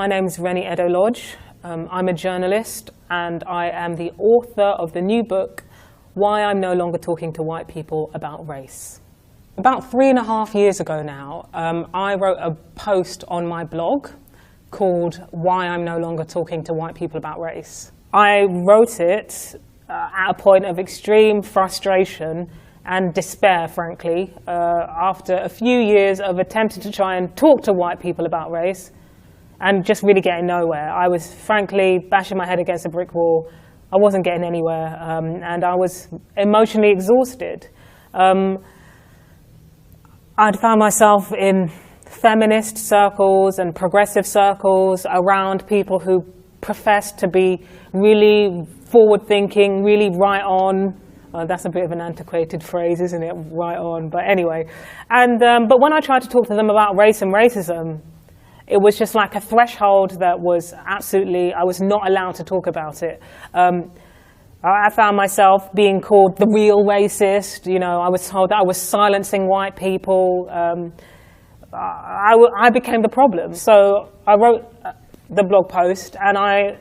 My name is Rennie Edo-Lodge. I'm a journalist and I am the author of the new book, Why I'm No Longer Talking to White People About Race. About 3.5 years ago now, I wrote a post on my blog called Why I'm No Longer Talking to White People About Race. I wrote it at a point of extreme frustration and despair, frankly, after a few years of attempting to try and talk to white people about race and just really getting nowhere. I was frankly bashing my head against a brick wall. I wasn't getting anywhere, and I was emotionally exhausted. I'd found myself in feminist circles and progressive circles around people who professed to be really forward-thinking, really right on. That's a bit of an antiquated phrase, isn't it? Right on, but anyway. But when I tried to talk to them about race and racism, it was just like a threshold that was absolutely, I was not allowed to talk about it. I found myself being called the real racist. You know, I was told that I was silencing white people. I became the problem. So I wrote the blog post and I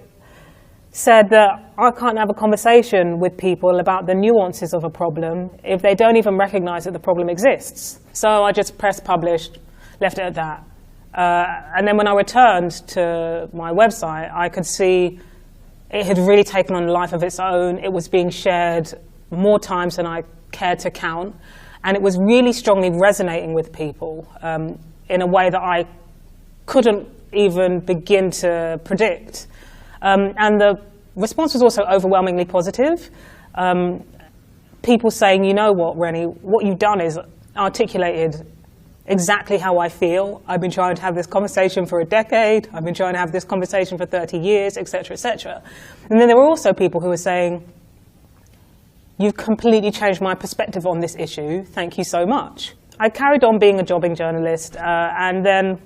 said that I can't have a conversation with people about the nuances of a problem if they don't even recognize that the problem exists. So I just pressed publish, left it at that. And then when I returned to my website, I could see it had really taken on a life of its own. It was being shared more times than I cared to count. And it was really strongly resonating with people in a way that I couldn't even begin to predict. And the response was also overwhelmingly positive. People saying, you know what, Rennie, what you've done is articulated exactly how I feel. I've been trying to have this conversation for a decade. I've been trying to have this conversation for 30 years, et cetera, et cetera. And then there were also people who were saying, you've completely changed my perspective on this issue. Thank you so much. I carried on being a jobbing journalist, and then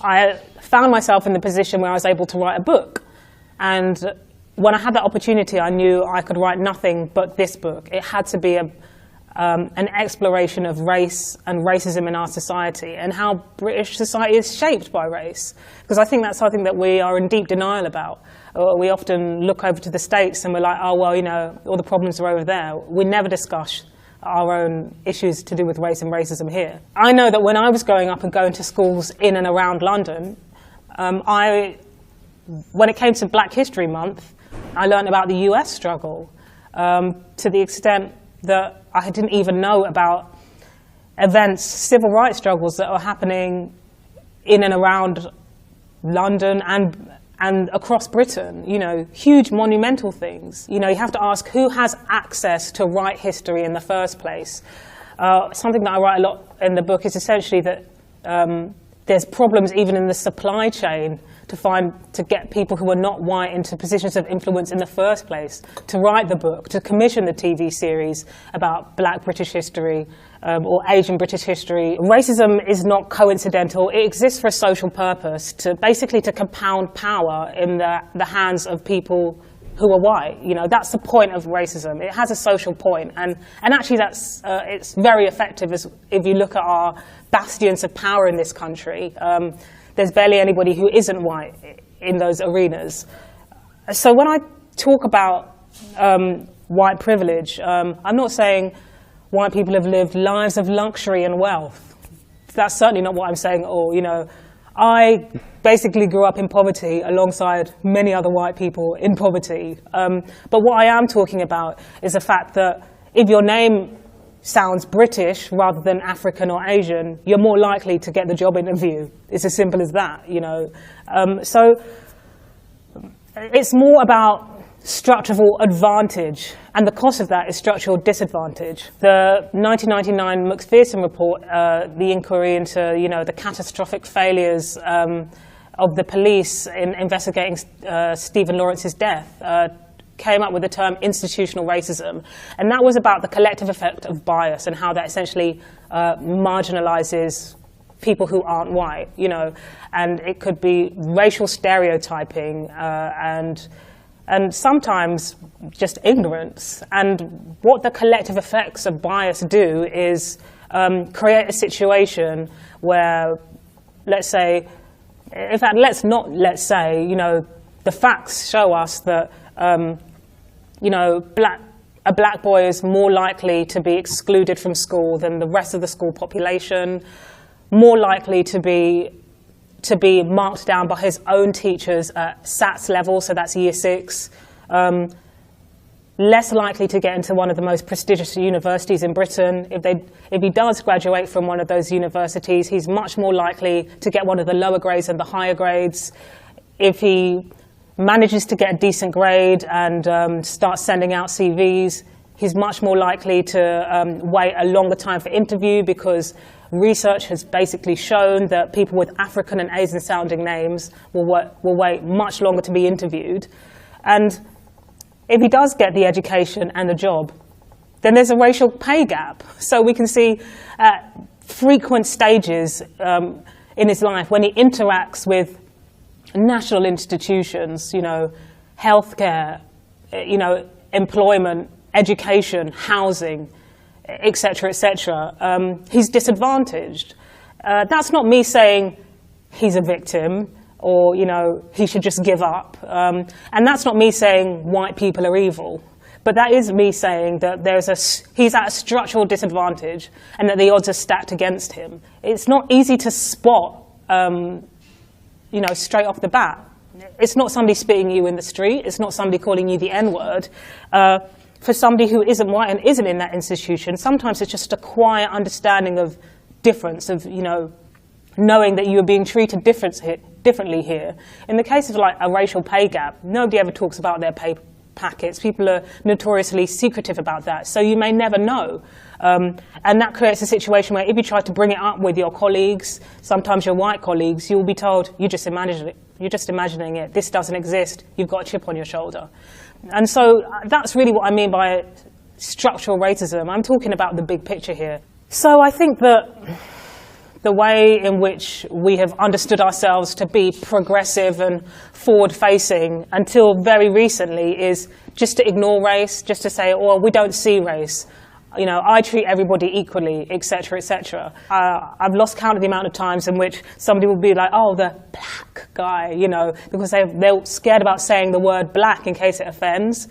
I found myself in the position where I was able to write a book. And when I had that opportunity, I knew I could write nothing but this book. It had to be an exploration of race and racism in our society and how British society is shaped by race. Because I think that's something that we are in deep denial about. We often look over to the States and we're like, oh, well, you know, all the problems are over there. We never discuss our own issues to do with race and racism here. I know that when I was growing up and going to schools in and around London, when it came to Black History Month, I learned about the US struggle to the extent that I didn't even know about events, civil rights struggles that are happening in and around London and across Britain, you know, huge monumental things. You know, you have to ask who has access to write history in the first place. Something that I write a lot in the book is essentially that there's problems even in the supply chain to get people who are not white into positions of influence in the first place, to write the book, to commission the TV series about Black British history or Asian British history. Racism is not coincidental. It exists for a social purpose, basically to compound power in the hands of people who are white. You know, that's the point of racism. It has a social point, and actually that's it's very effective if you look at our bastions of power in this country. There's barely anybody who isn't white in those arenas. So when I talk about white privilege, I'm not saying white people have lived lives of luxury and wealth. That's certainly not what I'm saying at all. You know, I basically grew up in poverty alongside many other white people in poverty. But what I am talking about is the fact that if your name sounds British rather than African or Asian, you're more likely to get the job interview. It's as simple as that, you know. So it's more about structural advantage, and the cost of that is structural disadvantage. The 1999 McPherson report, the inquiry into, you know, the catastrophic failures of the police in investigating Stephen Lawrence's death, came up with the term institutional racism. And that was about the collective effect of bias and how that essentially marginalizes people who aren't white, you know. And it could be racial stereotyping and sometimes just ignorance. And what the collective effects of bias do is create a situation where, let's say, in fact, let's say, the facts show us that, a black boy is more likely to be excluded from school than the rest of the school population, more likely to be marked down by his own teachers at SATS level, so that's year 6, less likely to get into one of the most prestigious universities in Britain. If he does graduate from one of those universities, he's much more likely to get one of the lower grades than the higher grades. If he manages to get a decent grade and start sending out CVs, he's much more likely to wait a longer time for interview, because research has basically shown that people with African and Asian sounding names will wait much longer to be interviewed. And if he does get the education and the job, then there's a racial pay gap. So we can see at frequent stages in his life when he interacts with national institutions, healthcare, employment, education, housing, etc., he's disadvantaged. That's not me saying he's a victim or, he should just give up. And that's not me saying white people are evil. But that is me saying that he's at a structural disadvantage and that the odds are stacked against him. It's not easy to spot, straight off the bat. It's not somebody spitting you in the street. It's not somebody calling you the N-word. For somebody who isn't white and isn't in that institution, sometimes it's just a quiet understanding of difference, of, knowing that you are being treated differently here. In the case of like a racial pay gap, nobody ever talks about their pay packets. People are notoriously secretive about that, so you may never know. And that creates a situation where if you try to bring it up with your colleagues, sometimes your white colleagues, you'll be told, you're just imagining it, this doesn't exist, you've got a chip on your shoulder. And so that's really what I mean by structural racism. I'm talking about the big picture here. So I think that the way in which we have understood ourselves to be progressive and forward-facing until very recently is just to ignore race, just to say, oh, we don't see race. I treat everybody equally, etc., etc. I've lost count of the amount of times in which somebody will be like, oh, the black guy, because they're scared about saying the word black in case it offends.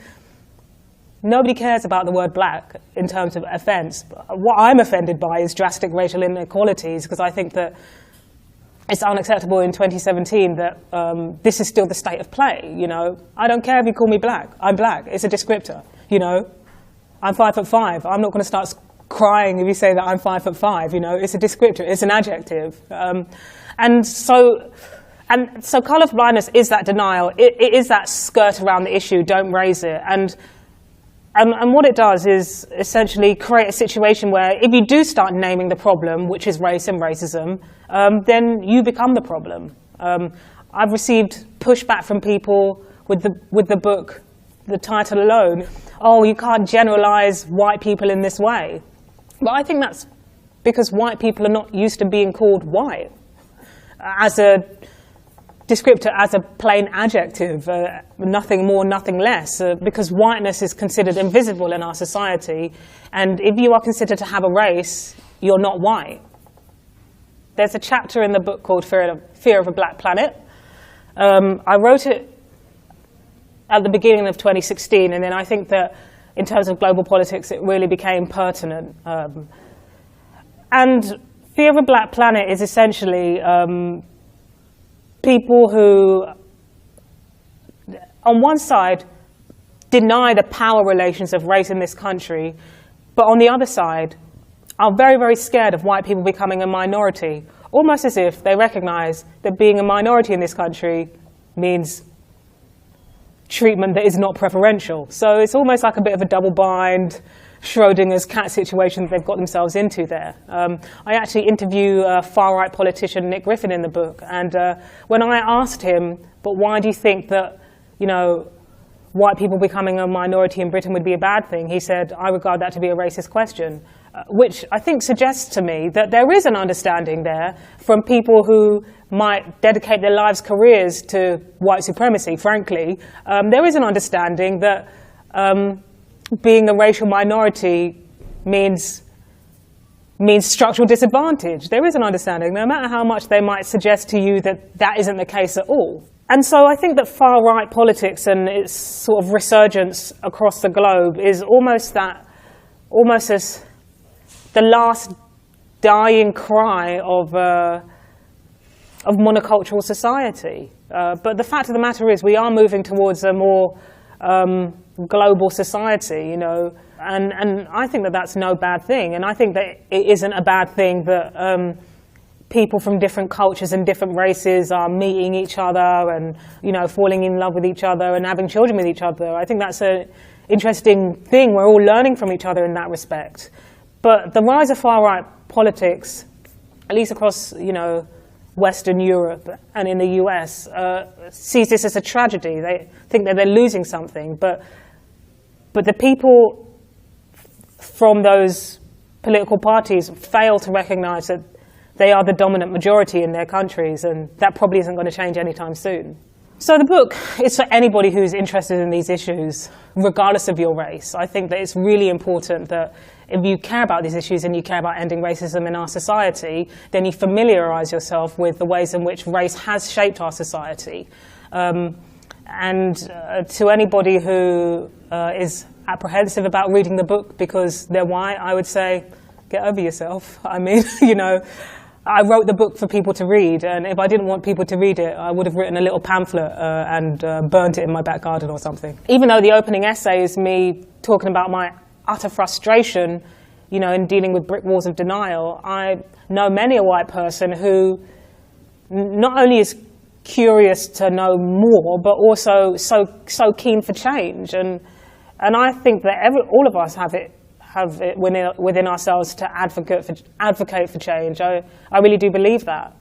Nobody cares about the word black in terms of offense. What I'm offended by is drastic racial inequalities, because I think that it's unacceptable in 2017 that this is still the state of play. I don't care if you call me black. I'm black. It's a descriptor. I'm 5'5". I'm not going to start crying if you say that I'm 5'5". It's a descriptor. It's an adjective. And so colourful blindness is that denial. It is that skirt around the issue. Don't raise it. And what it does is essentially create a situation where if you do start naming the problem, which is race and racism, then you become the problem. I've received pushback from people with the book, the title alone. Oh, you can't generalize white people in this way. But I think that's because white people are not used to being called white as a descriptor, as a plain adjective, nothing more, nothing less, because whiteness is considered invisible in our society, and if you are considered to have a race, you're not white. There's a chapter in the book called Fear of a Black Planet. I wrote it at the beginning of 2016, and then I think that in terms of global politics, it really became pertinent. And Fear of a Black Planet is essentially people who, on one side, deny the power relations of race in this country, but on the other side, are very, very scared of white people becoming a minority, almost as if they recognize that being a minority in this country means treatment that is not preferential. So it's almost like a bit of a double bind, Schrodinger's cat situation they've got themselves into there. I actually interview far-right politician Nick Griffin in the book, and when I asked him, but why do you think that, white people becoming a minority in Britain would be a bad thing, he said, I regard that to be a racist question, which I think suggests to me that there is an understanding there from people who might dedicate their lives, careers to white supremacy, frankly. There is an understanding that being a racial minority means means structural disadvantage. There is an understanding, no matter how much they might suggest to you that that isn't the case at all. And so I think that far-right politics and its sort of resurgence across the globe is almost as the last dying cry of monocultural society. But the fact of the matter is we are moving towards a more global society, you know, and I think that that's no bad thing. And I think that it isn't a bad thing that people from different cultures and different races are meeting each other and, you know, falling in love with each other and having children with each other. I think that's an interesting thing. We're all learning from each other in that respect. But the rise of far-right politics, at least across, you know, Western Europe and in the US, sees this as a tragedy. They think that they're losing something. But the people from those political parties fail to recognize that they are the dominant majority in their countries, and that probably isn't going to change anytime soon. So the book is for anybody who's interested in these issues, regardless of your race. I think that it's really important that if you care about these issues and you care about ending racism in our society, then you familiarize yourself with the ways in which race has shaped our society. To anybody who is apprehensive about reading the book because they're white, I would say, get over yourself. I mean, you know, I wrote the book for people to read, and if I didn't want people to read it, I would have written a little pamphlet and burnt it in my back garden or something. Even though the opening essay is me talking about my utter frustration, you know, in dealing with brick walls of denial, I know many a white person who not only is curious to know more, but also so keen for change. And I think that all of us have it within ourselves to advocate for change. I really do believe that.